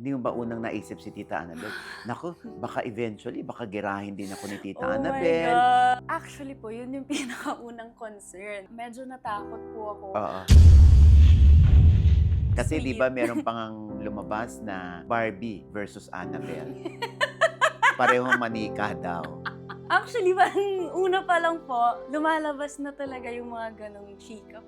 Hindi mo ba unang naisip si Tita Annabel? Naku, baka eventually, baka girahin din ako ni Tita Oh my Annabel. God! Actually po, yun yung pinakaunang concern. Medyo natakot po ako. Oo. Kasi di Sweet. ba meron pang lumabas na Barbie versus Annabel. Parehong manika daw. Actually, parang una pa lang po, lumalabas na talaga yung mga ganong chika.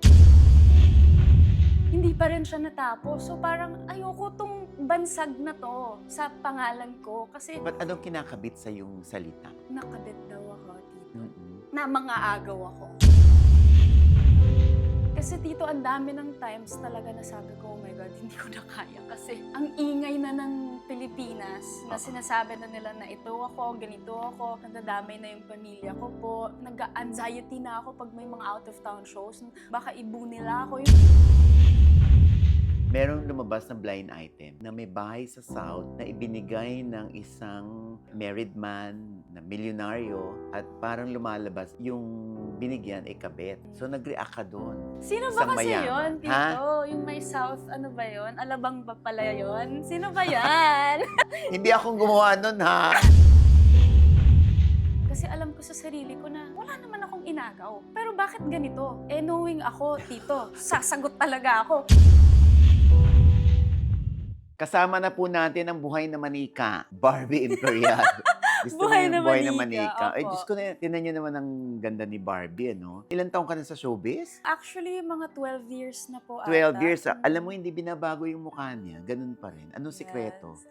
Hindi pa rin siya natapos. So parang ayoko tong bansag na to sa pangalan ko. Kasi Ba't anong kinakabit sa yung salita? nakabit daw ako, tito. Mm-mm. Na mga agaw ako. Kasi tito, ang dami ng times talaga na sabi ko, oh my God, hindi ko na kaya. Kasi ang ingay na ng Pilipinas na sinasabi na nila na ito ako, ganito ako, nadadamay na yung pamilya ko po. Nag-anxiety na ako pag may mga out-of-town shows. Baka ibu nila ako. Merong lumabas na blind item na may bahay sa South na ibinigay ng isang married man na milyonaryo at parang lumalabas yung binigyan ay kabit. So nag-react ka doon. Sino ba Isang kasi mayaman. yun, tito? Ha? Yung may South, ano ba yun? Alabang ba pala yun? Sino ba yan? Hindi akong gumawa nun, ha? Kasi alam ko sa sarili ko na wala naman akong inagaw. Pero bakit ganito? Eh knowing ako, tito, sasagot talaga ako. Kasama na po natin ang buhay na manika, Barbie Imperial. Gusto mo Buhay yung na buhay na manika, manika? Ay, opo. Diyos ko na, tinan nyo naman ang ganda ni Barbie, ano? Ilan taong ka na sa showbiz? Actually, mga 12 years na po 12 ata. years. Alam mo, hindi binabago yung mukha niya. Ganun pa rin. Anong sikreto? Yes.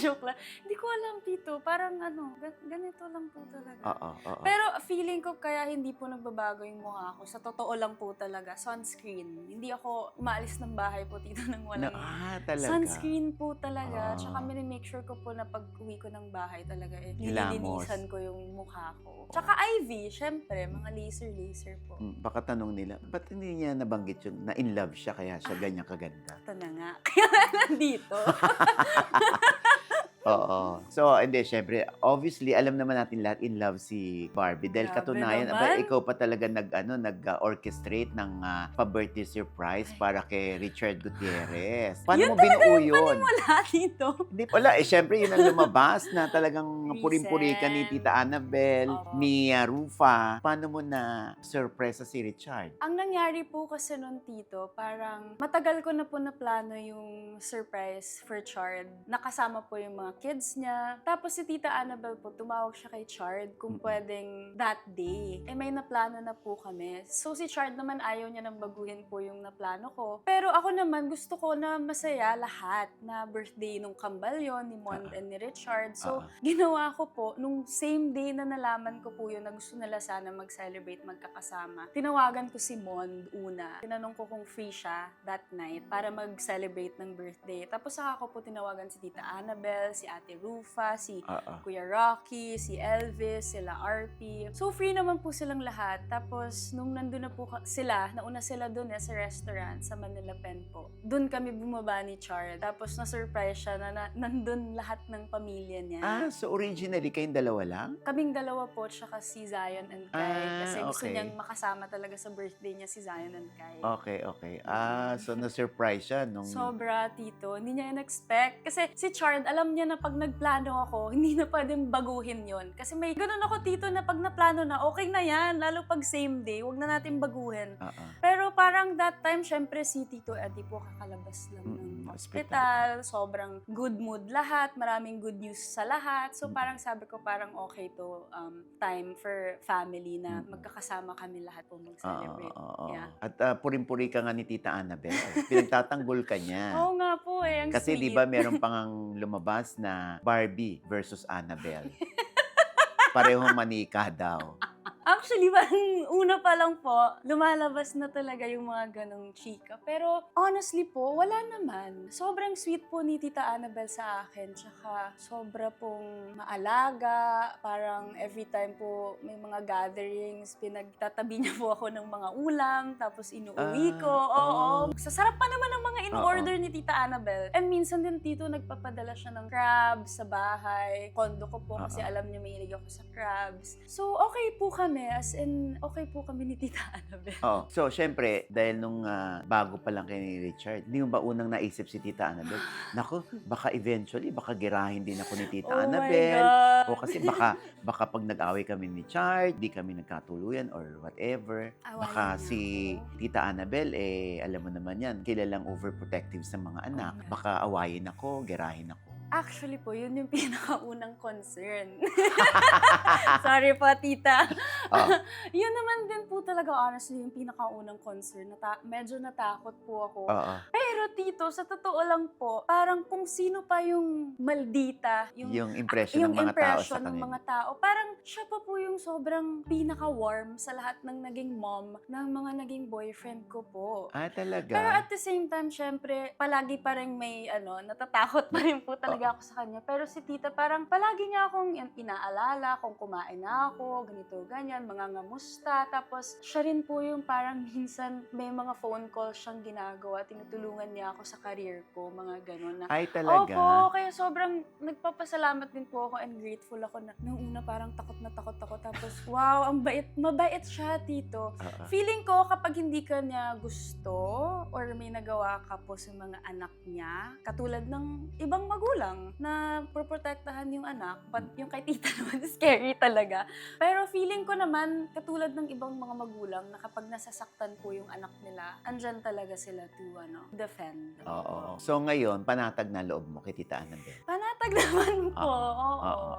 Joke lang. Hindi ko alam, tito. Parang ano, ganito lang po talaga. Oo. Pero feeling ko kaya hindi po nagbabago yung mukha ko. Sa totoo lang po talaga, sunscreen. Hindi ako umaalis ng bahay po, tito, nang walang Talaga. sunscreen po talaga. Ah. Tsaka make sure ko po na pag uwi ko ng bahay talaga, Hilamos. nililinisan ko yung mukha ko. Tsaka IV, syempre, mga laser po. Baka tanong nila, ba't hindi niya nabanggit yun na in love siya kaya siya ganyan kaganda? Ito na nga. Kaya nandito. Oo. So, hindi, syempre, obviously, alam naman natin lahat in love si Barbie. Dahil Grabe katunayan, naman. ikaw pa talaga nag-orchestrate ng pa-birthday surprise para kay Richard Gutierrez. Paano Yun mo binuo yun? Wala dito. Hindi, wala. syempre, yun ang lumabas na talagang puring-puri ka ni Recent. Tita Annabel, Oo. ni Rufa. Paano mo na surpresa si Richard? Ang nangyari po kasi nun, tito, parang matagal ko na po na plano yung surprise for Chard. Nakasama po yung mga kids niya. Tapos si Tita Annabel po, tumawag siya kay Chard kung pwedeng that day. Eh may naplano na po kami. So si Chard naman ayaw niya nang baguhin po yung naplano ko. Pero ako naman gusto ko na masaya lahat na birthday nung kambal yon ni Mond and ni Richard. So ginawa ko po, nung same day na nalaman ko po yun na gusto nila sana mag-celebrate magkakasama. Tinawagan ko si Mond una. Tinanong ko kung free siya that night para mag-celebrate ng birthday. Tapos saka ko po tinawagan si Tita Annabel, si Ate Rufa, si Kuya Rocky, si Elvis, sila RP. So free naman po silang lahat. Tapos nung nandun na po sila, nauna sila dun sa restaurant sa Manila Pen po. Dun kami bumaba ni Chard. Tapos na-surprise siya na nandun lahat ng pamilya niya. So originally, kayong dalawa lang? Kaming dalawa po, tsaka si Zion and Kai. Kasi gusto okay. niyang makasama talaga sa birthday niya si Zion and Kai. Okay. So na-surprise siya nung... Sobra, tito. Hindi niya in-expect. Kasi si Chard, alam niya na pag nagplano ako, hindi na pwedeng baguhin yon. Kasi may ganun ako, tito, na pag naplano na, okay na yan. Lalo pag same day, huwag na natin baguhin. Pero parang that time, syempre si Tito Eddie po kakalabas lang ng hospital. Sobrang good mood lahat. Maraming good news sa lahat. So parang sabi ko, parang okay to time for family na magkakasama kami lahat po mag-celebrate. Yeah. At puring-puri ka nga ni Tita Annabel. Pinagtatanggol ka niya. Oo nga po ang Kasi sweet. di ba meron pang lumabas na Barbie versus Annabel. Parehong manika daw. Actually, parang una pa lang po, lumalabas na talaga yung mga ganong chika. Pero honestly po, wala naman. Sobrang sweet po ni Tita Annabel sa akin. Tsaka sobra pong maalaga. Parang every time po may mga gatherings, pinagtatabi niya po ako ng mga ulam. Tapos inuuwi ko. Oo. Sasarap pa naman ng mga in-order ni Tita Annabel. And minsan din, tito, nagpapadala siya ng crabs sa bahay. Kondo ko po kasi alam niya mahilig ako sa crabs. So okay po kami. kami, as in, okay po kami ni Tita Annabel. Oh, so syempre, dahil nung bago pa lang kay ni Richard, hindi mo ba unang naisip si Tita Annabel? Naku, baka eventually, baka girahin din ako ni Tita Oh my Annabel. God! O kasi baka pag nag-away kami ni Chard, di kami nagkatuluyan or whatever. Baka Awayan niya si ako. Tita Annabel, alam mo naman yan, kilalang overprotective sa mga anak. nga. Baka awayin ako, girahin ako. Actually po, yun yung pinakaunang concern. Sorry po, tita. Oh, Yun naman din po talaga, honestly, yung pinakaunang concern. Medyo natakot po ako. oo. Pero tito, sa totoo lang po, parang kung sino pa yung maldita, Yung impression ng mga tao sa impression ng kanila. mga tao, parang siya pa po yung sobrang pinaka-warm sa lahat ng naging mom ng mga naging boyfriend ko po. Ah, Pero talaga? at the same time, syempre, palagi pa rin may, natatakot pa rin po talaga ako sa kanya. Pero si tita, parang palagi niya akong inaalala kung kumain na ako, ganito, ganyan, mga ngamusta. Tapos, siya rin po yung parang minsan may mga phone calls siyang ginagawa, tinutulungan niya ako sa career ko, mga gano'n na. Ay, talaga? Opo, kaya sobrang nagpapasalamat din po ako and grateful ako na nung una parang takot na takot ako. Tapos, wow, ang mabait siya, tito. Oo. Feeling ko kapag hindi ka niya gusto or may nagawa ka po sa mga anak niya, katulad ng ibang magulang na proprotektahan yung anak, but yung kay tita naman scary talaga. Pero feeling ko naman, katulad ng ibang mga magulang na kapag nasasaktan po yung anak nila, andyan talaga sila to defend. Oo. So ngayon, panatag na loob mo kay Tita Annabel. Panatag naman po, oo.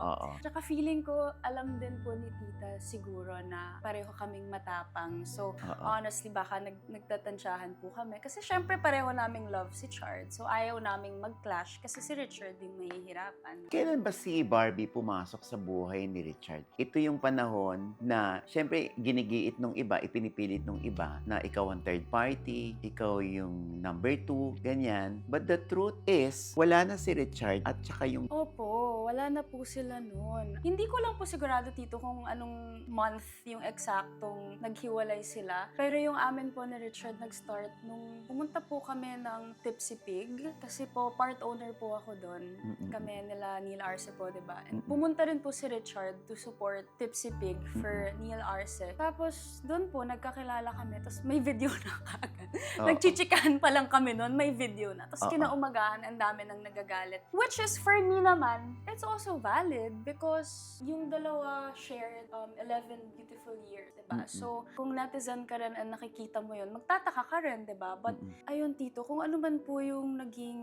Oo. Tsaka feeling ko, alam din po ni tita siguro na pareho kaming matapang. So, Oo. honestly, baka nagtatansyahan po kami. Kasi syempre pareho naming love si Chard. So, ayaw naming mag-clash kasi si Richard yung mahihirapan. Kailan ba si Barbie pumasok sa buhay ni Richard? Ito yung panahon na, syempre, ginigiit nung iba, ipinipilit nung iba na ikaw ang third party, ikaw yung number 2, ganyan. But the truth is, wala na si Richard at saka yung Opo, wala na po sila noon. Hindi ko lang po sigurado, tito, kung anong month yung eksaktong naghiwalay sila. Pero yung amin po ni Richard nag-start nung pumunta po kami ng Tipsy Pig. Kasi po, part owner po ako doon. Kami nila Neil Arce po, diba? And pumunta rin po si Richard to support Tipsy Pig for Neil Arce. Tapos, doon po, nagkakilala kami. Tapos, may video na kagad. Oo. Nagchichikahan pa lang kami noon, may video na. Tapos, Oo. kinaumagahan, ang dami nang nagagalit. Which is, for me naman, it's also valid because yung dalawa shared 11 beautiful years, diba? So, kung netizen ka rin and nakikita mo yun, magtataka ka rin, diba? But, ayun, tito, kung ano man po yung naging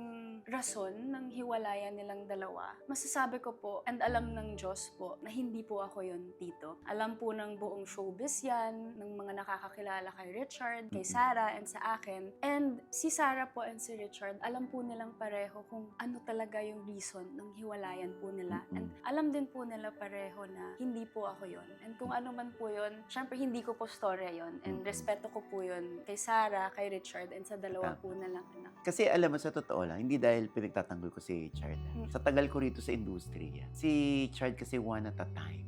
rason ng hiwalayan nilang dalawa, masasabi ko po, and alam ng Diyos po, na hindi po ako yun, tito. Alam po ng buong showbiz yan, ng mga nakakakilala kay Richard, kay Sarah, and sa akin. And si Sarah po and si Richard, alam po nilang pareho kung ano talaga yung reason ng hiwalayan po nila. And alam din po nila pareho na hindi po ako yun. And kung ano man po yun, syempre hindi ko po storya yun. And respeto ko po yun kay Sarah, kay Richard, and sa dalawa po na lang anak. Kasi alam mo, sa totoo lang, hindi dahil pinagtatanggol ko si Richard. Sa tagal ko rito sa industriya, si Richard kasi one at a time.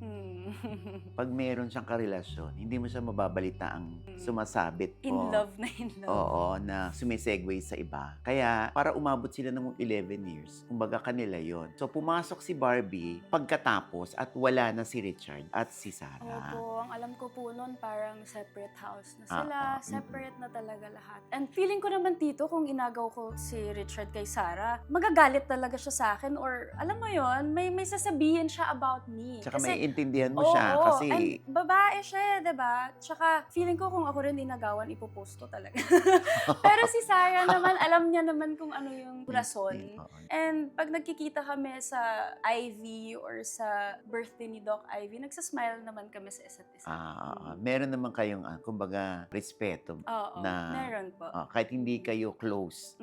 Pag meron siyang karelasyon, hindi mo siya mababalita ang sumasabit. In love na in love. Oo, na sumisegue sa iba. Kaya, para umabot sila ng 11 years, kumbaga kanila yon. So, pumasok si Barbie pagkatapos at wala na si Richard at si Sarah. Opo, ang alam ko po noon parang separate house na sila, separate na talaga lahat. And feeling ko naman, tito, kung inagaw ko si Richard kay Sarah, magagalit talaga siya sa akin or alam mo yon, may sasabihin siya about me. Tsaka may intindihan mo siya Oo, kasi and babae siya, diba? Tsaka feeling ko kung ako rin inagawan, ipopost ko talaga. Pero si Sarah naman, alam niya naman kung ano yung rason. And pag nagkikita kami sa Ivy or sa birthday ni Doc Ivy, nagsasmile naman kami sa isa't isa. Meron naman kayong, kumbaga, respeto. Oo, meron po. Kahit hindi kayo close.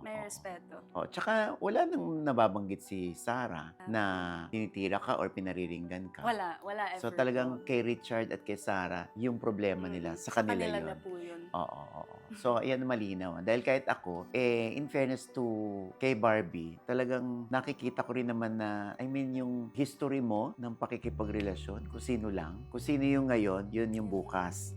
May respeto. Tsaka wala nang nababanggit si Sarah na tinitira ka or pinariringgan ka. Wala ever. So talagang kay Richard at kay Sarah, yung problema nila, sa kanila yun. na po yun. Oo. So, ayan, malinaw. Dahil kahit ako, in fairness to kay Barbie, talagang nakikita ko rin naman na na, I mean, yung history mo ng pakikipagrelasyon, kung sino lang. Kung sino yung ngayon, yun yung bukas.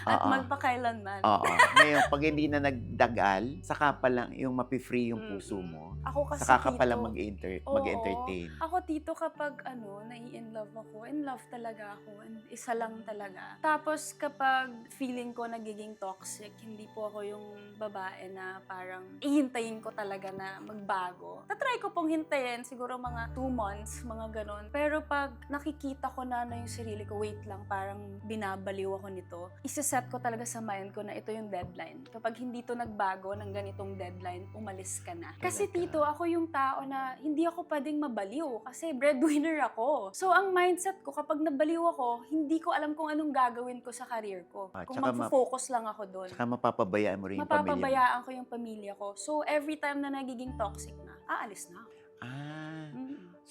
At Oo. magpakailanman. Oo. Ngayon, pag hindi na nagdagal, saka pa lang yung mapi-free yung puso mo. Ako kasi Saka ka pala Tito, mag-entertain. Ako Tito, kapag nai-in love ako, in love talaga ako. And isa lang talaga. Tapos kapag feeling ko nagiging toxic, hindi po ako yung babae na parang ihintayin ko talaga na magbago. Tatry ko pong hintayin, siguro mga 2 months, mga ganon. Pero pag nakikita ko na yung sarili ko, wait lang, parang binabaliw ako nito, isa-set ko talaga sa mind ko na ito yung deadline. Kapag hindi to nagbago ng ganitong deadline, umalis ka na. Kasi Talaga. Tito, ako yung tao na hindi ako pwedeng mabaliw kasi breadwinner ako. So ang mindset ko, kapag nabaliw ako, hindi ko alam kung anong gagawin ko sa career ko. Kung Tsaka mag-focus lang ako doon. Tsaka mapapabayaan mo rin yung pamilya mo. Mapapabayaan ko yung pamilya ko. So every time na nagiging toxic na, aalis na ako.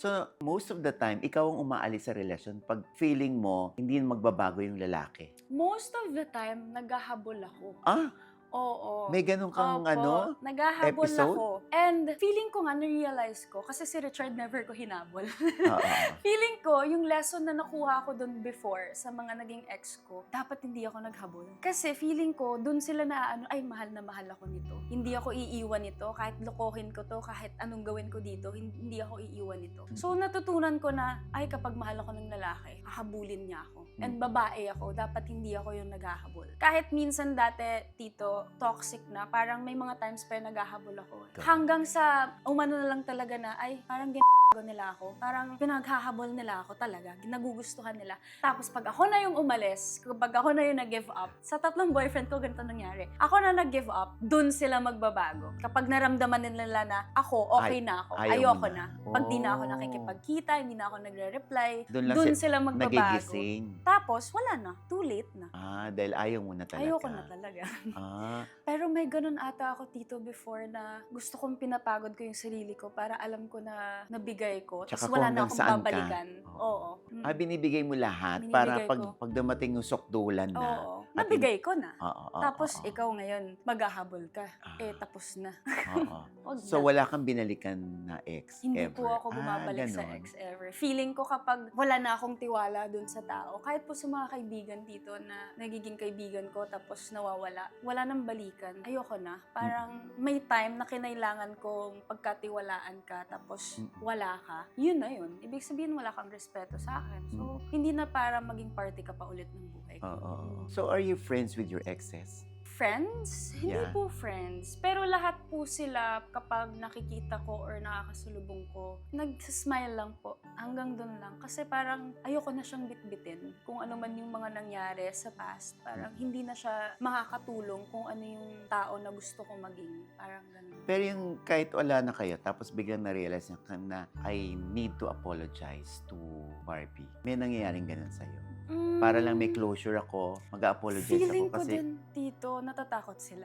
So, most of the time, ikaw ang umaalis sa relasyon pag feeling mo hindi magbabago yung lalaki. Most of the time, naghahabol ako. Oo. May ganun kang Opo, naghahabol episode? ako. And feeling ko nga, na-realize ko, kasi si Richard never ko hinabol. Oo. Feeling ko, yung lesson na nakuha ko dun before sa mga naging ex ko, dapat hindi ako naghabol. Kasi feeling ko, dun sila na ay, mahal na mahal ako nito. Hindi ako iiwan nito, kahit lokohin ko to, kahit anong gawin ko dito, hindi ako iiwan nito. So, natutunan ko na, ay, kapag mahal ako ng lalaki, hahabulin niya ako. And babae ako, dapat hindi ako yung naghahabol. Kahit minsan dati, Tito, toxic na, parang may mga times pa yung naghahabol ako. Hanggang sa, umano na lang talaga na, ay, parang nila ako. Parang pinaghahabol nila ako talaga. Nagugustuhan nila. Tapos pag ako na yung umalis, kapag ako na yung nag-give up, sa 3 boyfriend ko, ganito nangyari. Ako na nag-give up, dun sila magbabago. Kapag naramdaman nila na ako, okay na ako, ayoko na. Pag di na ako nakikipagkita, hindi na ako nagre-reply, dun sila magbabago. Nagigising. Tapos, wala na. Too late na. Dahil ayaw mo na talaga. Ayoko na talaga. Pero may ganun ata ako, Tito, before na gusto kong pinapagod ko yung sarili ko para alam ko na nabigay ko. Tsaka Tapos wala kung na hanggang akong saan ka. babalikan. Oo. Binibigay mo lahat Binibigay para ko. pag dumating yung sukdulan na. Oo. Nabigay ko na. Tapos Oo. ikaw ngayon, maghahabol ka. Tapos na. Wag So, na. wala kang binalikan na ex Hindi ever? po ako bumabalik sa Ganon. ex ever. Feeling ko kapag wala na akong tiwala dun sa tao, kahit po sa mga kaibigan dito na nagiging kaibigan ko tapos nawawala, wala nang balikan. Ayoko na. Parang may time na kinailangan kong pagkatiwalaan ka tapos wala ka. Yun na yun. Ibig sabihin wala kang respeto sa akin. So, hindi na para maging party ka pa ulit ng buhay ko. So, are you friends with your exes? Friends? Hindi Yeah. po friends. Pero lahat po sila kapag nakikita ko or nakakasulubong ko, nag-smile lang po. Hanggang dun lang. Kasi parang ayoko na siyang bitbitin. Kung ano man yung mga nangyari sa past, parang hindi na siya makakatulong kung ano yung tao na gusto ko maging. Parang ganun. Pero yung kahit wala na kayo, tapos biglang na-realize niya na I need to apologize to Barbie. May nangyayaring ganun sa'yo. Para lang may closure ako, mag-apologize Feeling ako ko kasi din, Tito, natatakot sila.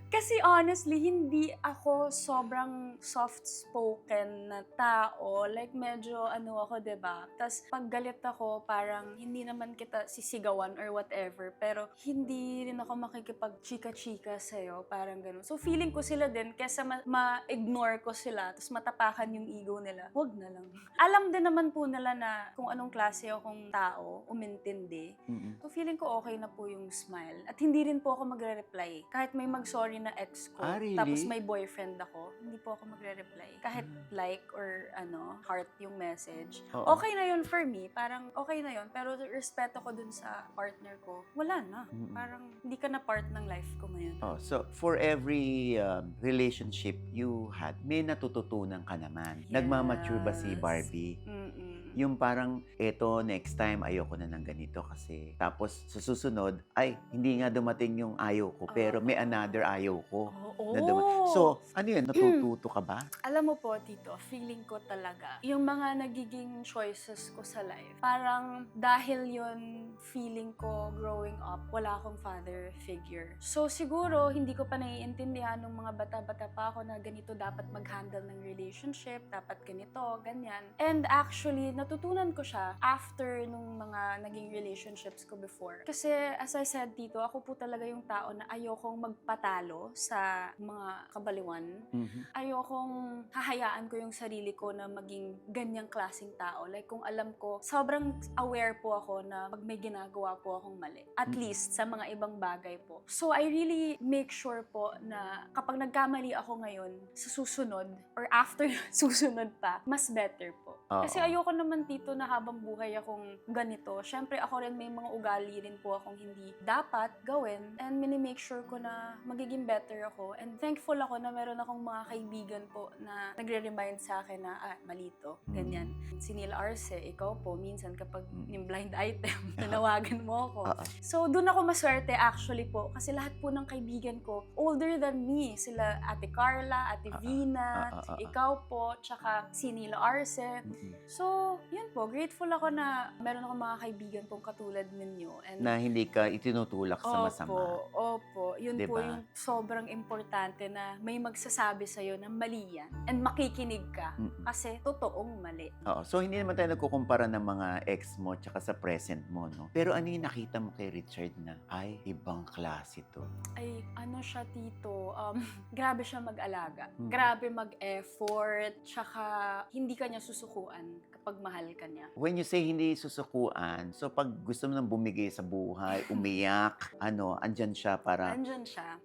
Kasi honestly, hindi ako sobrang soft-spoken na tao. Like, medyo ako, diba? Tapos, pag galit ako, parang hindi naman kita sisigawan or whatever. Pero, hindi rin ako makikipag-chika-chika sa'yo. Parang ganun. So, feeling ko sila din, kesa ma-ignore ko sila, tapos matapakan yung ego nila, wag na lang. Alam din naman po nila na kung anong klase akong tao, umintindi. So, feeling ko okay na po yung smile. At hindi rin po ako magre-reply. Kahit may mag-sorry na ex ko, Really? tapos may boyfriend ako, hindi po ako magre-reply. Kahit like or heart yung message. Oo. Okay na yun for me. Parang okay na yun. Pero respeto ko dun sa partner ko, wala na. Parang hindi ka na part ng life ko ngayon. So, for every relationship you had, may natututunan ka naman. Nagmamature ba si Yes. Barbie? Yung parang, eto, next time, ayoko na ng ganito kasi. Tapos, sa susunod, ay, hindi nga dumating yung ayaw ko, pero may another ayaw ko. Oo. So, ano yun? Natututo ka ba? Alam mo po, Tito, feeling ko talaga, yung mga nagiging choices ko sa life, parang dahil yun, feeling ko growing up, wala akong father figure. So, siguro, hindi ko pa naiintindihan ng mga bata-bata pa ako na ganito dapat mag-handle ng relationship, dapat ganito, ganyan. And actually, natutunan ko siya after nung mga naging relationships ko before. Kasi as I said dito, ako po talaga yung tao na ayokong magpatalo sa mga kabaliwan. Mhm. Ayokong hahayaan ko yung sarili ko na maging ganyang klaseng tao. Like kung alam ko, sobrang aware po ako na pag may ginagawa po akong mali. At least sa mga ibang bagay po. So I really make sure po na kapag nagkamali ako ngayon, sa susunod or after susunod pa, mas better po. Kasi Oo. ayoko naman dito na habang buhay akong ganito. Syempre ako rin may mga ugali rin po akong hindi dapat gawin and minimake sure ko na magiging better ako. And thankful ako na meron akong mga kaibigan po na nagre-remind sa akin na mali to, ganyan. Si Neil Arce, ikaw po, minsan kapag yung blind item, tinawagan mo ako. Oo. So doon ako maswerte actually po kasi lahat po ng kaibigan ko older than me. Sila Ate Carla, Ate Vina, ikaw po, tsaka si Neil Arce. So, yun po, grateful ako na meron akong mga kaibigan pong katulad ninyo. And Na hindi ka itinutulak sa masama. Opo. Yun po Diba? yung sobrang importante na may magsasabi sa'yo na mali yan. And makikinig ka. Kasi totoong mali. Oo. So, hindi naman tayo nagkukumpara ng mga ex mo tsaka sa present mo, no? Pero ano yung nakita mo kay Richard na, ay, ibang klase to? Ay, ano siya tito, grabe siya mag-alaga. Grabe mag-effort. Tsaka hindi ka niya susukuan kapag mahal ka niya. When you say hindi susukuan, so pag gusto mo nang bumigay sa buhay, umiyak, andyan siya para Andyan siya.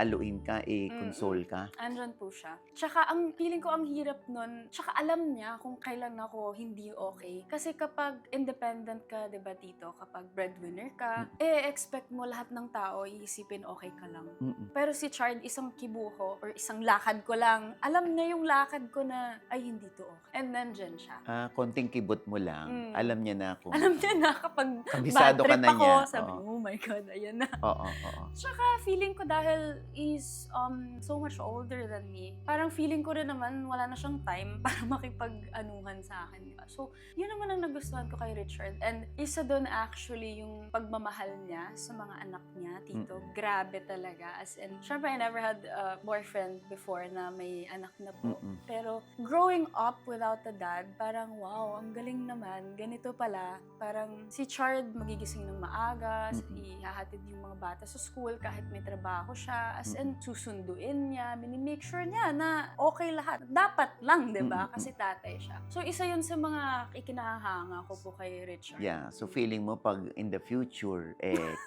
aluin ka, console ka. Andyan po siya. Tsaka ang feeling ko ang hirap nun, tsaka alam niya kung kailan ako hindi okay. Kasi kapag independent ka, diba tito, kapag breadwinner ka, expect mo lahat ng tao iisipin okay ka lang. Pero si Chard, isang kibuho or isang lakad ko lang, alam niya yung lakad ko na, ay hindi to okay. And nandyan siya. Konting kibot mo lang, alam niya na kung Alam niya na kapag kabisado bad ka trip na ako, niya. sabi, oh my God, ayan na. Oo. Tsaka feeling ko dahil is so much older than me, parang feeling ko rin naman wala na siyang time para makipag-anuhan sa akin. Diba? So, yun naman ang nagustuhan ko kay Richard. And isa doon actually yung pagmamahal niya sa mga anak niya, tito. Grabe talaga. As in, syempre I never had a boyfriend before na may anak na po. Pero growing up without a dad, parang wow, ang galing naman. Ganito pala. Parang si Chard magigising ng maaga, ihahatid yung mga bata sa school kahit may trabaho siya. As in, susunduin niya, minimake sure niya na okay lahat. Dapat lang, diba? Kasi tatay siya. So, isa yun sa mga ikinahanga ko po kay Richard. Yeah, so feeling mo pag in the future,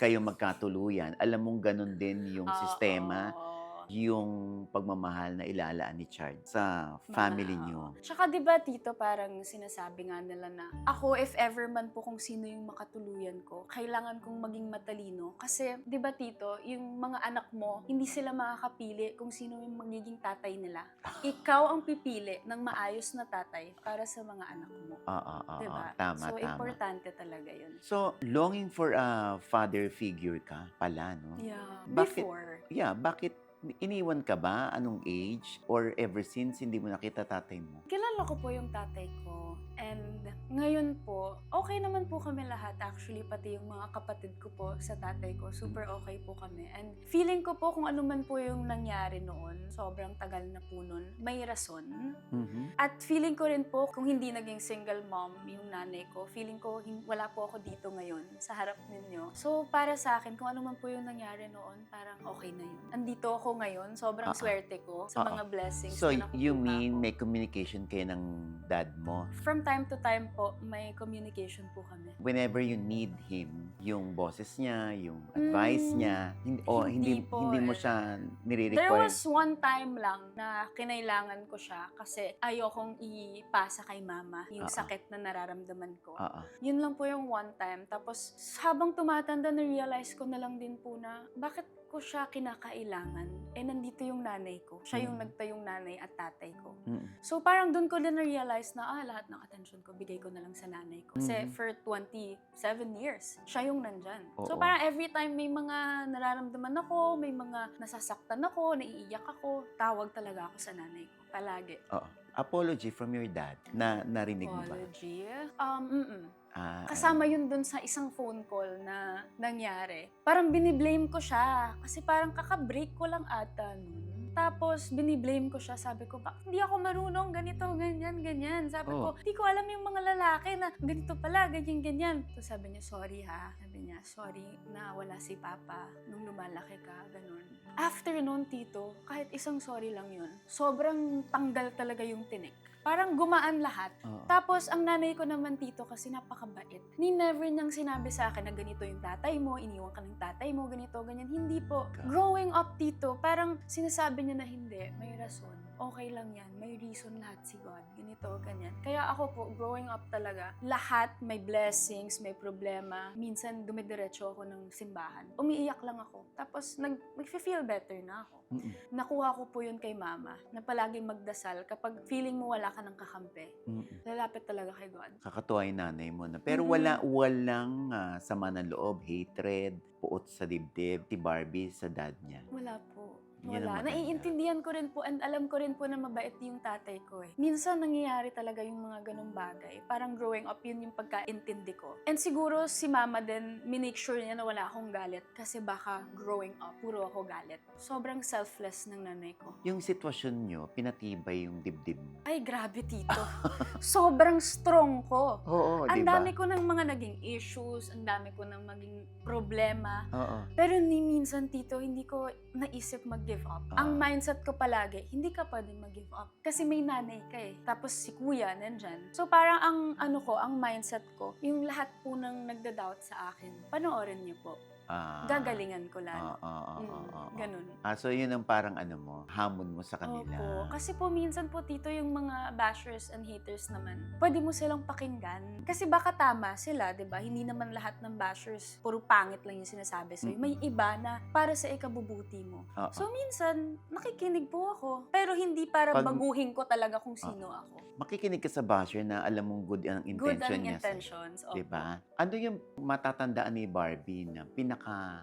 kayo magkatuluyan, alam mong ganun din yung sistema, yung pagmamahal na ilalaan ni Chard sa family niyo. Tsaka diba tito, parang sinasabi nga nila na ako if ever man po kung sino yung makatuluyan ko, kailangan kong maging matalino. Kasi diba tito, yung mga anak mo, hindi sila makakapili kung sino yung magiging tatay nila. Ikaw ang pipili ng maayos na tatay para sa mga anak mo. Diba? Tama. So, importante talaga yun. So, longing for a father figure ka pala, no? Yeah. Bakit iniwan ka ba? Anong age? Or ever since hindi mo nakita tatay mo? Kilala ko po yung tatay ko. And ngayon po, okay naman po kami lahat. Actually, pati yung mga kapatid ko po sa tatay ko, super okay po kami. And feeling ko po kung ano man po yung nangyari noon, sobrang tagal na po noon, may rason. At feeling ko rin po, kung hindi naging single mom yung nanay ko, feeling ko wala po ako dito ngayon sa harap ninyo. So, para sa akin, kung ano man po yung nangyari noon, parang okay na yun. Andito ako ngayon, sobrang swerte ko sa mga blessings So, na nakukuha you mean ko. may communication kayo ng dad mo? From time to time po, may communication po kami. Whenever you need him, yung boses niya, yung advice niya, Hindi po hindi mo eh. siya There nire-require. was one time lang na kinailangan ko siya kasi ayokong ipasa kay mama yung sakit na nararamdaman ko. Yun lang po yung one time. Tapos habang tumatanda, na-realize ko na lang din po na bakit ko siya kinakailangan. Nandito yung nanay ko. Siya yung nagtayong nanay at tatay ko. So parang dun ko din na-realize na lahat ng attention ko, bigay ko na lang sa nanay ko. Kasi for 27 years, siya yung nandyan. So parang every time may mga nararamdaman ako, may mga nasasaktan ako, naiiyak ako, tawag talaga ako sa nanay ko. Palagi. Apology from your dad na narinig mo ba? Apology? Kasama yun dun sa isang phone call na nangyari. Parang biniblame ko siya. Kasi parang kakabreak ko lang ata nun. Tapos, biniblame ko siya. Sabi ko, bakit hindi ako marunong? Ganito, ganyan, ganyan. Sabi ko, hindi ko alam yung mga lalaki na ganito pala, ganyan, ganyan. So, sabi niya, sorry ha. Sabi niya, sorry na wala si Papa nung lumalaki ka, ganun. After noon, tito, kahit isang sorry lang yun, sobrang tanggal talaga yung tinik. Parang gumaan lahat. Tapos, ang nanay ko naman, tito, kasi napakabait. Never niyang sinabi sa akin na ganito yung tatay mo, iniwan ka ng tatay mo, ganito, ganyan. Hindi po. Growing up, tito, parang sinasabi niya na hindi, may rason. Okay lang yan, may reason lahat si God. Ganito, ganyan. Kaya ako po, growing up talaga, lahat may blessings, may problema. Minsan, dumidiretso ako ng simbahan. Umiiyak lang ako. Tapos, nag-feel better na ako. Nakuha ko po yun kay mama, na palaging magdasal kapag feeling mo wala ka ng kakampi. Lalapit talaga kay God. Kakatuwa yung nanay mo na. Pero walang sama ng loob, hatred, puot sa dibdib, si Barbie sa dad niya. Wala po. Yan ang Wala. maganda. Naiintindihan ko rin po and alam ko rin po na mabait yung tatay ko eh. Minsan nangyayari talaga yung mga ganung bagay. Parang growing up, yun yung pagkaintindi ko. And siguro si mama din, minake sure niya na wala akong galit kasi baka growing up, puro ako galit. Sobrang selfless ng nanay ko. Yung sitwasyon nyo, pinatibay yung dibdib mo. Ay, grabe tito. Sobrang strong ko. Oo, Ang di ba? dami ko ng mga naging issues, ang dami ko ng maging problema. Oo. Pero ni minsan, tito, hindi ko naisip mag-give up. Ang mindset ko palagi, hindi ka pwedeng mag-give up. Kasi may nanay ka eh. Tapos si kuya nandyan. So parang ang mindset ko, yung lahat po nang nagda-doubt sa akin, panoorin niyo po. Gagalingan ko lalo. Ganun. So yun ang parang hamon mo sa kanila. Opo. Kasi po minsan po, tito, yung mga bashers and haters naman, pwede mo silang pakinggan. Kasi baka tama sila, di ba? Hindi naman lahat ng bashers, puro pangit lang yung sinasabi sa'yo. May iba na para sa ikabubuti mo. So minsan, nakikinig po ako. Pero hindi para baguhin ko talaga kung sino ako. Makikinig ka sa basher na alam mong good ang intention Good ang niya. intentions. Opo. Diba? Ano yung matatandaan ni Barbie na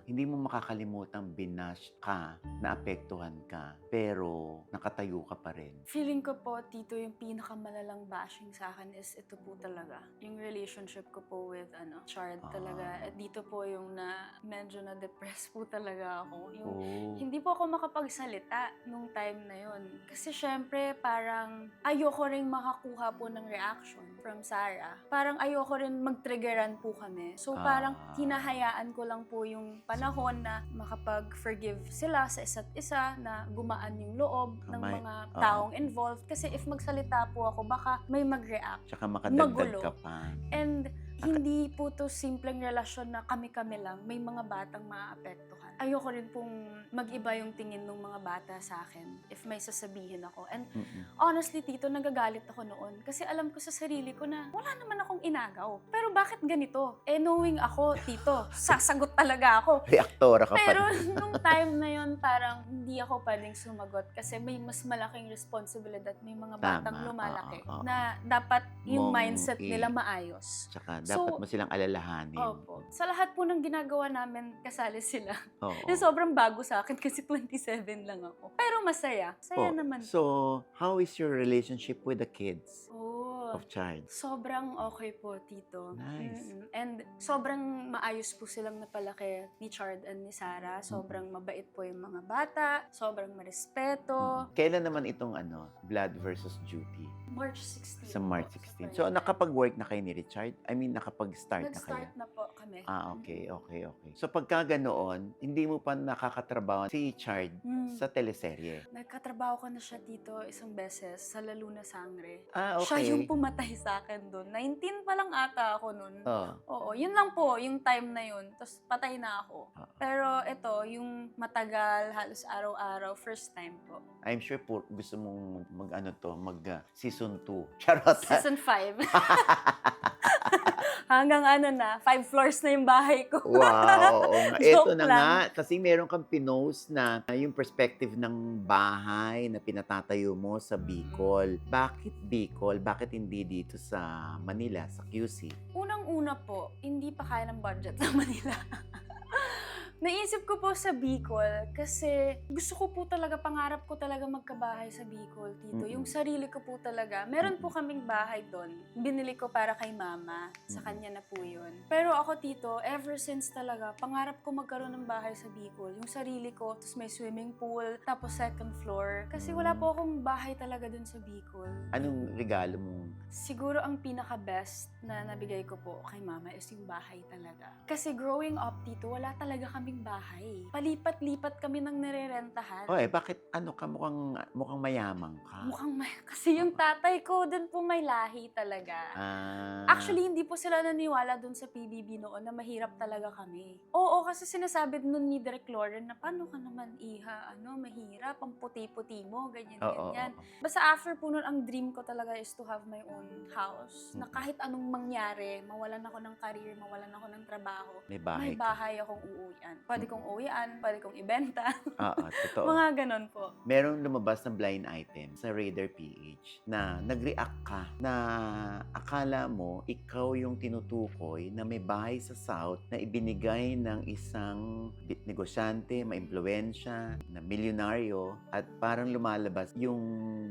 hindi mo makakalimutang binash ka, naapektuhan ka, pero nakatayo ka pa rin? Feeling ko po, tito, yung pinakamalalang bashing sa akin is ito po talaga. Yung relationship ko po with Chard talaga. At dito po yung medyo na-depress po talaga ako. Yung hindi po ako makapagsalita nung time na yun. Kasi syempre, parang ayoko rin makakuha po ng reaction from Sarah. Parang ayoko rin mag-triggeran po kami. So parang hinahayaan ko lang po yung panahon na makapag-forgive sila sa isa't isa, na gumaan yung loob ng mga taong involved. Kasi if magsalita po ako, baka may mag-react. Tsaka makadagdag magulo. Ka pa. And hindi po to simpleng relasyon na kami-kami lang. May mga batang maaapektuhan. Ayoko rin pong mag-iba yung tingin ng mga bata sa akin if may sasabihin ako. And honestly, tito, nagagalit ako noon. Kasi alam ko sa sarili ko na wala naman akong inagaw. Pero bakit ganito? Knowing ako, tito, sasagot talaga ako. Reaktora ka pa. Pero nung time na yun, parang hindi ako pwedeng sumagot kasi may mas malaking responsibilidad. May mga batang lumalaki na dapat yung mindset nila maayos. Tsaka dapat mo silang alalahanin. Opo. Sa lahat po ng ginagawa namin, kasali sila. Oo. Sobrang bago sa akin kasi 27 lang ako. Pero masaya. Saya naman. So, how is your relationship with the kids Oh, of Chard? sobrang okay po, tito. Nice. And sobrang maayos po silang napalaki ni Chard and ni Sarah. Sobrang mabait po yung mga bata. Sobrang marespeto. Kailan naman itong Blood versus Duty? March 16. Sa March po. 16. So, nakapag-work na kayo ni Richard? I mean, nakapag-start na kayo? Nag-start na po kami. Okay. So, pagka ganoon, hindi mo pa nakakatrabaho si Chard sa teleserye? Nagkatrabaho ko na siya dito isang beses sa La Luna Sangre. Okay. Siya yung pumatay sa akin doon. 19 pa lang ata ako noon. Oh. Oo, yun lang po, yung time na yun. Tapos patay na ako. Pero ito, yung matagal, halos araw-araw, first time po. I'm sure gusto mong season 2. Charot. Season 5. Hanggang 5 floors na yung bahay ko. Wow, oo nga. Ito Joke na lang. nga, kasi meron kang pinost na yung perspective ng bahay na pinatatayo mo sa Bicol. Bakit Bicol? Bakit hindi dito sa Manila, sa QC? Unang-una po, hindi pa kaya ng budget sa Manila. Naisip ko po sa Bicol kasi gusto ko po talaga, pangarap ko talaga magkabahay sa Bicol, Tito. Yung sarili ko po talaga. Meron po kaming bahay doon. Binili ko para kay mama. Sa kanya na po yun. Pero ako, Tito, ever since talaga, pangarap ko magkaroon ng bahay sa Bicol. Yung sarili ko, tapos may swimming pool, tapos second floor. Kasi wala po akong bahay talaga doon sa Bicol. Anong regalo mo? Siguro ang pinaka-best na nabigay ko po kay mama is yung bahay talaga. Kasi growing up, Tito, wala talaga kaming bahay. Palipat-lipat kami ng nirerentahan. Bakit mukhang mayamang ka? Kasi yung tatay ko dun po may lahi talaga. Actually, hindi po sila naniwala dun sa PBB noon na mahirap talaga kami. Oo, kasi sinasabi nun ni Direk Lauren na paano ka naman, iha, mahirap, ang puti-puti mo, ganyan. Basta after po nun, ang dream ko talaga is to have my own house. Na kahit anong mangyari, mawalan ako ng career, mawalan ako ng trabaho, may bahay akong uuwian. Pwede kong uwian, pwede kong ibenta. Totoo. Mga ganon po. Merong lumabas na blind item sa Radar PH na nag-react ka na akala mo ikaw yung tinutukoy na may bahay sa South na ibinigay ng isang negosyante, maimpluwensya, na milyonaryo at parang lumalabas yung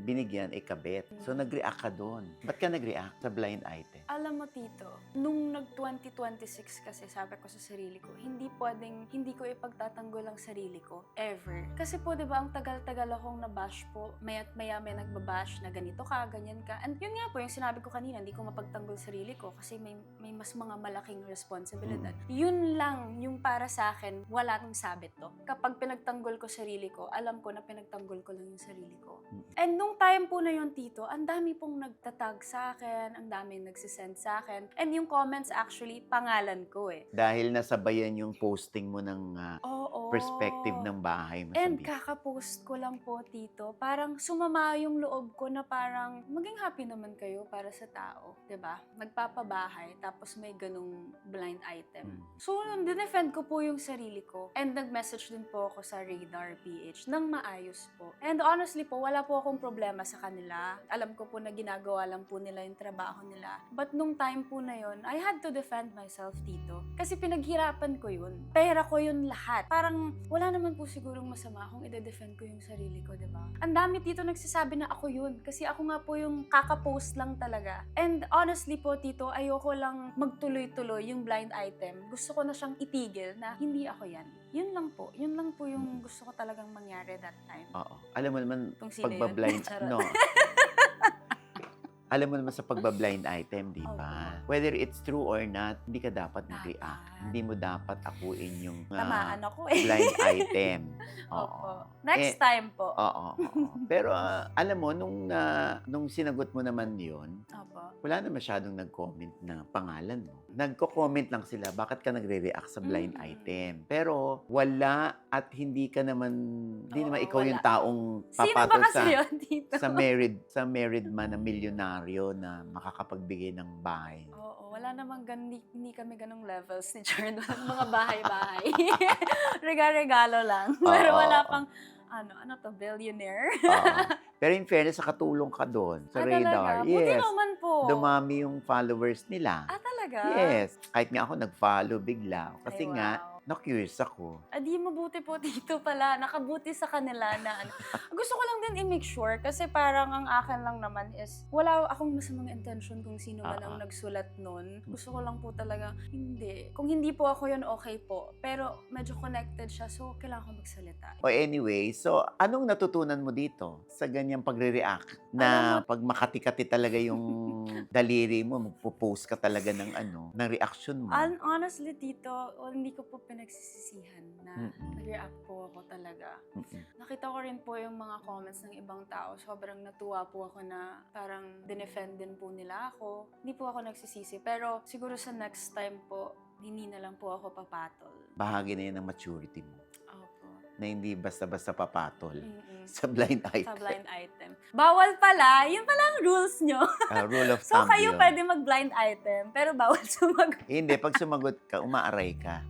binigyan ay kabet. So nag-react ka doon. Ba't ka nag-react sa blind item? Alam mo, Tito, nung nag-2026 kasi sabi ko sa sarili ko, hindi ko ipagtatanggol ang sarili ko, ever. Kasi po, di ba, ang tagal-tagal akong nabash po, maya't maya may nagbabash na ganito ka, ganyan ka. And yun nga po, yung sinabi ko kanina, hindi ko mapagtanggol sarili ko kasi may mas mga malaking responsibilidad. Yun lang, yung para sa akin, wala nang sabit to. Kapag pinagtanggol ko sarili ko, alam ko na pinagtanggol ko lang yung sarili ko. And nung time po na yun, Tito, ang dami pong nagtatag sa akin, ang dami nagsisend sa akin. And yung comments actually, pangalan ko eh. Dahil nasabayan yung posting mo ng perspective ng bahay mo sa And Bicol. kaka-post ko lang po, Tito, parang sumama yung loob ko na parang maging happy naman kayo para sa tao, 'di ba? Nagpapabahay tapos may ganung blind item. So, dinefend ko po yung sarili ko. And nag-message din po ako sa Radar PH nang maayos po. And honestly po, wala po akong problema sa kanila. Alam ko po na ginagawa lang po nila yung trabaho nila. But nung time po na yun, I had to defend myself, Tito. Kasi pinaghirapan ko yun. Pera ko yun lahat. Parang wala naman po sigurong masama kung i-defend ko yung sarili ko, diba? Ang dami, Tito, nagsasabi na ako yun. Kasi ako nga po yung kaka-post lang talaga. And honestly po, Tito, ayoko lang magtuloy-tuloy yung blind item. Gusto ko na siyang itigil na hindi ako yan. Yun lang po. Yun lang po yung gusto ko talagang mangyari that time. Oo. Alam mo naman, Kung sino pagbablind, yun? Alam mo naman sa pagbablind item, di ba? Whether it's true or not, hindi ka dapat mag-react. Hindi mo dapat akuin yung Tamaan ako eh. blind item. Opo. Next time po. Oo. Pero alam mo, nung sinagot mo naman yun, Opo. wala na masyadong nag-comment na pangalan mo. Nagko-comment lang sila, bakit ka nagre-react sa blind item. Pero wala at hindi naman ikaw wala. yung taong Sino ba papatol kasi yun, Tito? sa married man na milyonaryo na makakapagbigay ng bahay. Oo, wala namang hindi kami ganong levels ni Chard. Mga bahay-bahay. Regalo lang. Pero wala pang, billionaire. Pero in fairness, katulong ka doon sa Talaga? Radar. Buti Yes. naman po. Dumami yung followers nila. Talaga? Yes. Kahit nga ako nag-follow bigla. Kasi Ay, nga, wow. na-curious ako. Di mabuti po dito pala. Nakabuti sa kanila na Gusto ko lang din i-make sure kasi parang ang akin lang naman is wala akong masamang intention kung sino man ang nagsulat nun. Gusto ko lang po talaga, hindi. Kung hindi po ako yun, okay po. Pero medyo connected siya, so kailangan ko magsalita. Anyway, so anong natutunan mo dito sa ganyang pagre-react? Na pag makati-kati talaga yung daliri mo, magpo-post ka talaga ng reaction mo. Honestly, Tito, hindi ko po pinagsisisihan na nag-react po ako talaga. Nakita ko rin po yung mga comments ng ibang tao. Sobrang natuwa po ako na parang dinefend din po nila ako. Hindi po ako nagsisisi. Pero siguro sa next time po, hindi na lang po ako papatol. Bahagi na yan ng maturity mo. Opo. Na hindi basta-basta papatol sa blind item. Sa blind item. Bawal pala. Yun pala ang rules nyo. Rule of So thumb kayo yun. pwede mag-blind item, pero bawal sumagot. Hindi, pag sumagot ka, umaaray ka.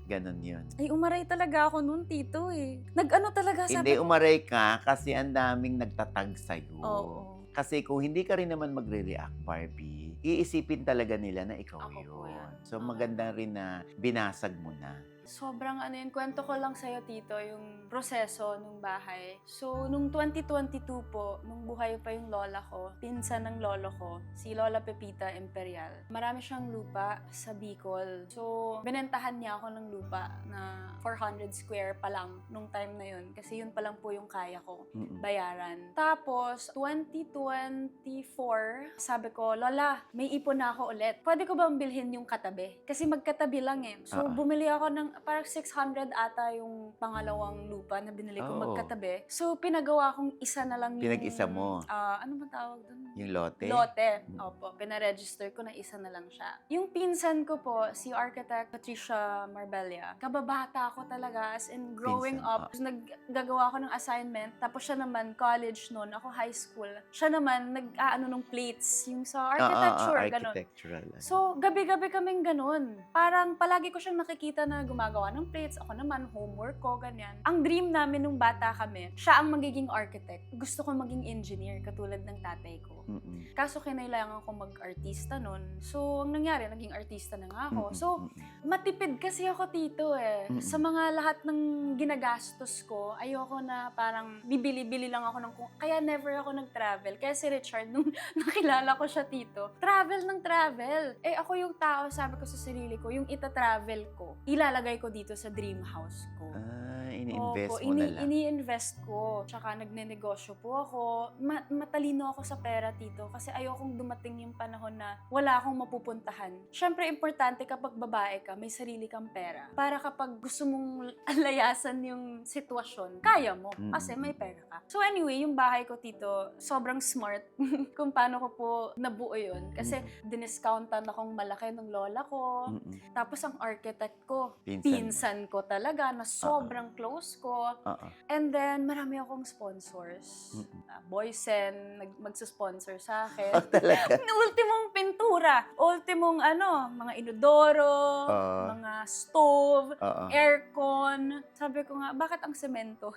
Ganon yun. Ay, umaray talaga ako noon, Tito eh. Nag-ano talaga, Hindi, sabi ko. umaray ka kasi ang daming nagtatag sa'yo. Oo. Kasi kung hindi ka rin naman magre-react, Barbie, iisipin talaga nila na ikaw Ako po yun. yan. So maganda rin na binasag mo na. Sobrang ano yun, kwento ko lang sa'yo, Tito, yung proseso nung bahay. So, nung 2022 po, nung buhay pa yung lola ko, pinsan ng lolo ko, si Lola Pepita Imperial. Marami siyang lupa sa Bicol. So, binentahan niya ako ng lupa na 400 square pa lang nung time na yun. Kasi yun pa lang po yung kaya ko bayaran. Tapos, 2024, sabi ko, Lola, may ipon na ako ulit. Pwede ko bang bilhin yung katabi? Kasi magkatabi lang eh. So, bumili ako ng parang 600 ata yung pangalawang lupa na binili ko magkatabi. So, pinagawa kong isa na lang yung... Pinag-isa mo? Ano ba tawag dun? Yung lote? Lote. Opo, pinaregister ko na isa na lang siya. Yung pinsan ko po, si Architect Patricia Marbella, kababata ko talaga, as in growing up, naggagawa ko ng assignment, tapos siya naman, college noon, ako high school. Siya naman, nag-aano ng plates, yung sa architecture, ganun. Architectural. So, gabi-gabi kaming ganun. Parang palagi ko siyang nakikita na gumagawa ng plates, ako naman, homework ko, ganyan. Ang dream namin nung bata kami, siya ang magiging architect. Gusto ko maging engineer, katulad ng tatay ko. Kaso kinailangan ko mag-artista nun. So, ang nangyari, naging artista na nga ako. So, matipid kasi ako, Tito eh. Sa mga lahat ng ginagastos ko, ayoko na parang bibili-bili lang ako ng... Kaya never ako nag-travel. Kaya si Richard, nung nakilala ko siya, Tito, travel ng travel. Eh, ako yung tao, sabi ko sa sarili ko, yung ita-travel ko, ilalagay ko dito sa dream house ko. Ini-invest mo na lang. Ini-invest ko. Tsaka nagnenegosyo po ako. Matalino ako sa pera, Tito. Kasi ayokong dumating yung panahon na wala akong mapupuntahan. Siyempre, importante kapag babae ka, may sarili kang pera. Para kapag gusto mong layasan yung sitwasyon, kaya mo. Kasi may pera ka. So anyway, yung bahay ko, Tito, sobrang smart kung paano ko po nabuo yun. Kasi diniscountan akong malaki ng lola ko. Tapos ang architect ko, pinsan ko talaga, na sobrang close ko. And then, marami akong sponsors. Boysen, magsusponsor sa akin. Talaga? Ultimong pintura, ultimong mga inodoro, mga stove, aircon. Sabi ko nga, bakit ang semento?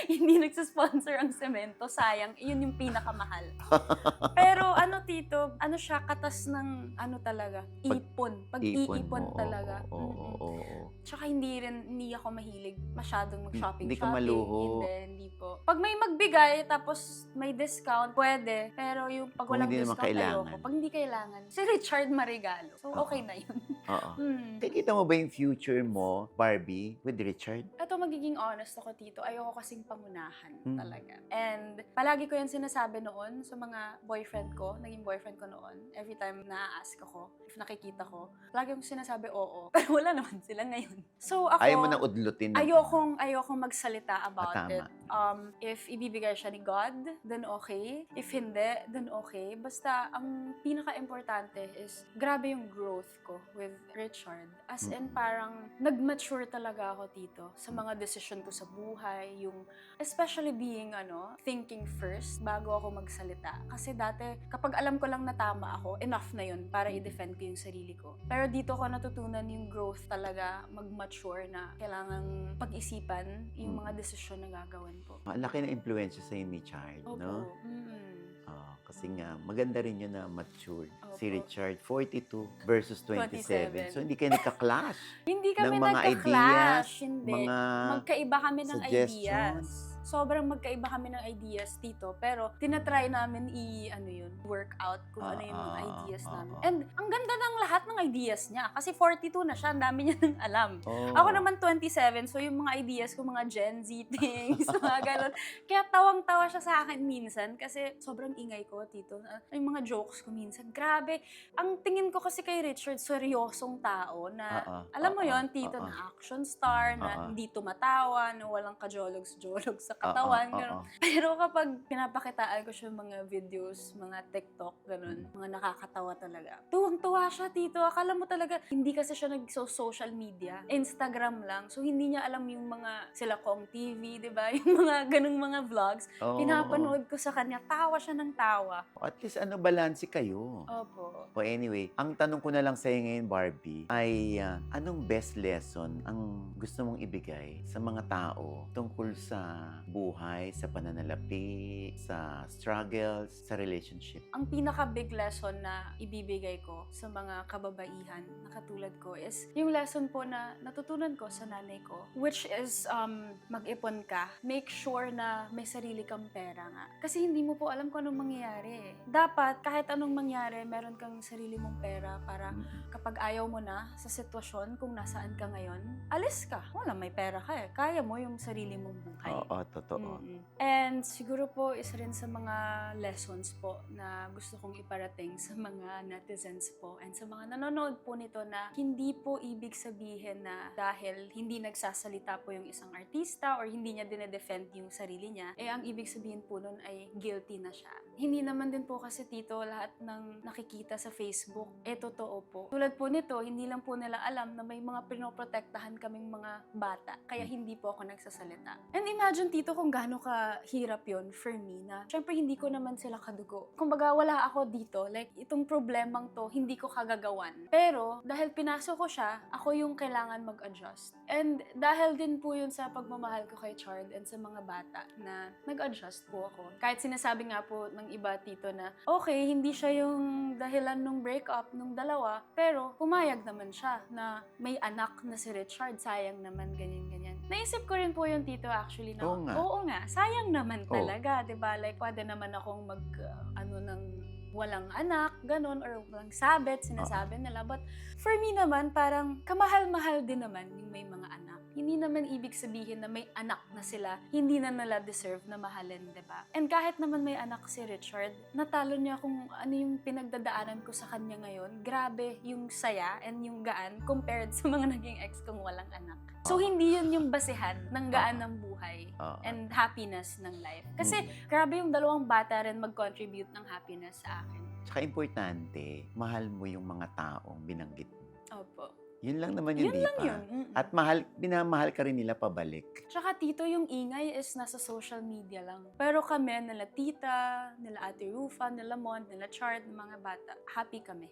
Hindi nagsusponsor ang semento. Sayang, yun yung pinakamahal. Pero Tito, siya, katas ng talaga, ipon. Pag-iipon talaga. Tsaka hindi ako mahilig masyadong mag-shopping. Hindi ka maluho. Hindi po. Pag may magbigay, tapos may discount, pwede. Pero yung pag walang hindi naman discount, kailangan. ayoko. Pag hindi kailangan, si Richard marigalo. So, okay na yun. Nakikita mo ba yung future mo, Barbie, with Richard? Ito, magiging honest ako, Tito. Ayoko kasing pangunahan talaga. And palagi ko yan sinasabi noon sa mga boyfriend ko, naging boyfriend ko noon. Every time na-ask ako, if nakikita ko, palagi kong sinasabi oo. Pero wala naman sila ngayon. So ako, Ayaw mo nang udlutin. ayokong magsalita about Tama. it. If ibibigay siya ni God, then okay. If hindi, then okay. Basta, ang pinaka-importante is, grabe yung growth ko with Richard. As in, parang, nag-mature talaga ako, Tito, sa mga decision ko sa buhay, yung, especially being, thinking first, bago ako magsalita. Kasi dati, kapag alam ko lang na tama ako, enough na yun para i-defend ko yung sarili ko. Pero dito ko natutunan yung growth talaga, mag-mature na kailangang pag-isipan yung mga desisyon na gagawin ko. Ang laki na influensya sa'yo ni Chard, no? Kasi nga, maganda rin yun na mature. Si Richard, 42 versus 27. So, hindi kayo nagka-clash. Hindi kami ng mga nagka-clash. ideas, Hindi. mga Magkaiba kami ng suggestions. ideas. Sobrang magkaiba kami ng ideas, Tito. Pero, tinatry namin work out kung ano yung mga ideas namin. And, ang ganda ng lahat ng ideas niya. Kasi 42 na siya, ang dami niya nang alam. Ako naman 27, so yung mga ideas ko, mga Gen Z things, mga ganun. Kaya tawang-tawa siya sa akin minsan kasi sobrang ingay ko, Tito. Yung mga jokes ko minsan, grabe. Ang tingin ko kasi kay Richard, seryosong tao na, alam mo yon, Tito, na action star, na hindi tumatawa, na walang kajologs-jolog sa katawan, gano'n. Pero kapag pinapakitaan ko siya mga videos, mga TikTok, gano'n, mga nakakatawa talaga. Tuwang-tuwa siya, Tito. Akala mo talaga, hindi kasi siya nag-social media. Instagram lang. So, hindi niya alam yung mga sila Kong TV, di ba? Yung mga ganung mga vlogs. Pinapanood ko sa kanya. Tawa siya ng tawa. At least, balanse kayo. Opo. O anyway, ang tanong ko na lang sa'yo ngayon, Barbie, ay anong best lesson ang gusto mong ibigay sa mga tao tungkol sa buhay, sa pananalapi, sa struggles, sa relationship? Ang pinaka-big lesson na ibibigay ko sa mga kababaihan na katulad ko is yung lesson po na natutunan ko sa nanay ko, which is mag-ipon ka. Make sure na may sarili kang pera nga. Kasi hindi mo po alam kung anong mangyayari eh. Dapat kahit anong mangyari, meron kang sarili mong pera para kapag ayaw mo na sa sitwasyon kung nasaan ka ngayon, alis ka. Wala, may pera ka eh. Kaya mo yung sarili mong buhay. Oo, totoo. And siguro po, isa rin sa mga lessons po na gusto kong iparating sa mga netizens po and sa mga nanonood po nito na hindi po ibig sabihin na dahil hindi nagsasalita po yung isang artista or hindi niya dinedefend yung sarili niya, eh ang ibig sabihin po nun ay guilty na siya. Hindi naman din po kasi tito lahat ng nakikita sa Facebook, eh totoo po. Tulad po nito, hindi lang po nila alam na may mga pinoprotektahan kaming mga bata, kaya hindi po ako nagsasalita. And imagine tito kung gaano kahirap yon for me na syempre hindi ko naman sila kadugo. Kumbaga wala ako dito, like itong problemang to, hindi ko kagagawan. Pero dahil pinasok ko siya, ako yung kailangan mag-adjust. And dahil din po yun sa pagmamahal ko kay Chard and sa mga bata na nag-adjust po ako. Kahit sinasabi nga po ng iba tito na okay, hindi siya yung dahilan nung breakup nung dalawa, pero pumayag naman siya na may anak na si Richard, sayang naman ganyan-ganyan. Naisip ko rin po yung tito actually na oo nga, sayang naman talaga, 'di ba? Like pwede naman akong ng walang anak, ganun, or walang sabit, sinasabi nila. But for me naman, parang kamahal-mahal din naman yung may mga anak. Hindi naman ibig sabihin na may anak na sila, hindi na nila deserve na mahalin, diba? And kahit naman may anak si Richard, natalo niya kung ano yung pinagdadaanan ko sa kanya ngayon. Grabe yung saya and yung gaan compared sa mga naging ex kong walang anak. So, hindi yun yung basihan ng gaan ng buhay and happiness ng life. Kasi, grabe yung dalawang bata rin mag-contribute ng happiness sa akin. Tsaka importante, mahal mo yung mga taong binanggit mo. Opo. Yun lang naman yun, Yun di lang ba? yun. At binamahal ka rin nila pabalik. Tsaka tito, yung ingay is nasa social media lang. Pero kami, nila tita, nila Ate Rufa, nila Mon, nila Chard, mga bata, happy kami.